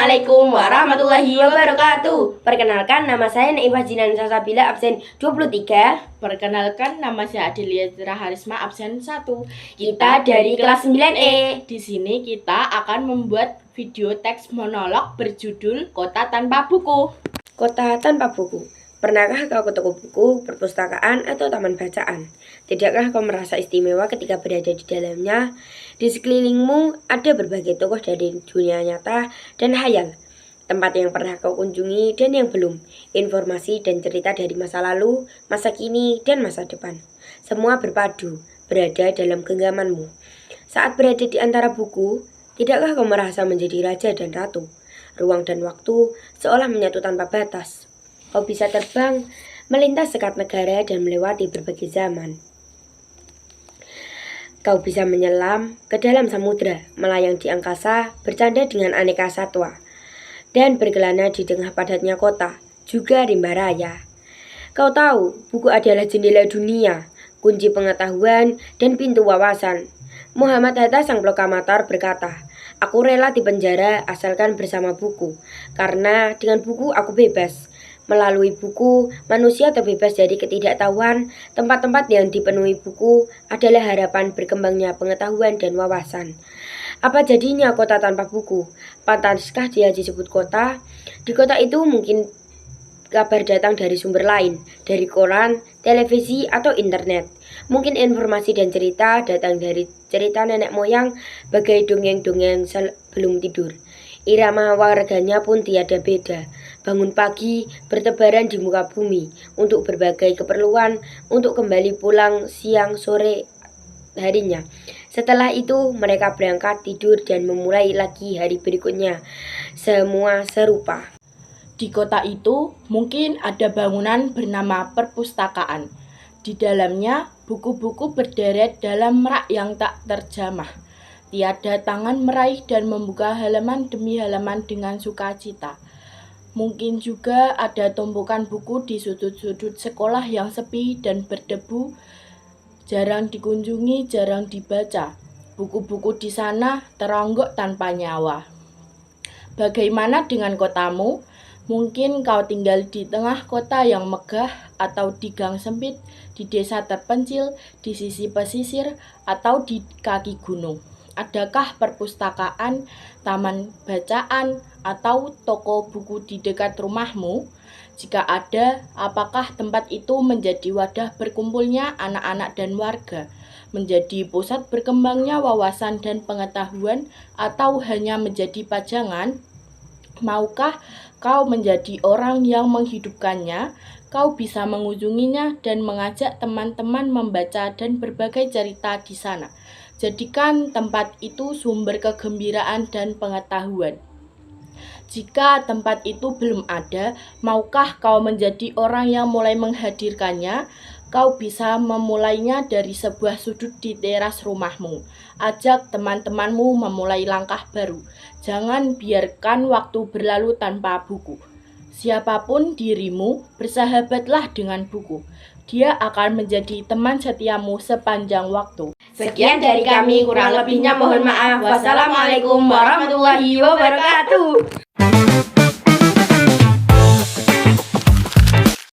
Assalamualaikum warahmatullahi wabarakatuh. Perkenalkan, nama saya Naifah Jinan Salsabila, absen 23. Perkenalkan, nama saya Adelia Harisma, absen 1. Kita dari kelas 9E. Di sini kita akan membuat video teks monolog berjudul Kota Tanpa Buku. Kota tanpa buku. Pernahkah kau ke toko buku, perpustakaan, atau taman bacaan? Tidakkah kau merasa istimewa ketika berada di dalamnya? Di sekelilingmu ada berbagai tokoh dari dunia nyata dan hayal. Tempat yang pernah kau kunjungi dan yang belum. Informasi dan cerita dari masa lalu, masa kini, dan masa depan. Semua berpadu, berada dalam genggamanmu. Saat berada di antara buku, tidakkah kau merasa menjadi raja dan ratu? Ruang dan waktu seolah menyatu tanpa batas. Kau bisa terbang, melintas sekat negara dan melewati berbagai zaman. Kau bisa menyelam ke dalam samudra, melayang di angkasa, bercanda dengan aneka satwa, dan berkelana di tengah padatnya kota, juga rimba raya. Kau tahu, buku adalah jendela dunia, kunci pengetahuan, dan pintu wawasan. Muhammad Hatta sang proklamator berkata, "Aku rela dipenjara asalkan bersama buku, karena dengan buku aku bebas." Melalui buku, manusia terbebas dari ketidaktahuan. Tempat-tempat yang dipenuhi buku adalah harapan berkembangnya pengetahuan dan wawasan. Apa jadinya kota tanpa buku? Pantaskah dia disebut kota? Di kota itu mungkin kabar datang dari sumber lain, dari koran, televisi, atau internet. Mungkin informasi dan cerita datang dari cerita nenek moyang, bagai dongeng-dongeng sebelum tidur. Irama warganya pun tiada beda. Bangun pagi, bertebaran di muka bumi, untuk berbagai keperluan, untuk kembali pulang siang sore harinya. Setelah itu, mereka berangkat tidur dan memulai lagi hari berikutnya. Semua serupa. Di kota itu mungkin ada bangunan bernama perpustakaan. Di dalamnya buku-buku berderet dalam rak yang tak terjamah. Tiada tangan meraih dan membuka halaman demi halaman dengan sukacita. Mungkin juga ada tumpukan buku di sudut-sudut sekolah yang sepi dan berdebu, jarang dikunjungi, jarang dibaca. Buku-buku di sana teronggok tanpa nyawa. Bagaimana dengan kotamu? Mungkin kau tinggal di tengah kota yang megah, atau di gang sempit, di desa terpencil, di sisi pesisir, atau di kaki gunung. Adakah perpustakaan, taman bacaan, atau toko buku di dekat rumahmu? Jika ada, apakah tempat itu menjadi wadah berkumpulnya anak-anak dan warga? Menjadi pusat berkembangnya wawasan dan pengetahuan, atau hanya menjadi pajangan? Maukah kau menjadi orang yang menghidupkannya? Kau bisa mengunjunginya dan mengajak teman-teman membaca dan berbagai cerita di sana. Jadikan tempat itu sumber kegembiraan dan pengetahuan. Jika tempat itu belum ada, maukah kau menjadi orang yang mulai menghadirkannya? Kau bisa memulainya dari sebuah sudut di teras rumahmu. Ajak teman-temanmu memulai langkah baru. Jangan biarkan waktu berlalu tanpa buku. Siapapun dirimu, bersahabatlah dengan buku. Dia akan menjadi teman setiamu sepanjang waktu. Sekian dari kami, kurang lebihnya mohon maaf. Wassalamualaikum warahmatullahi wabarakatuh.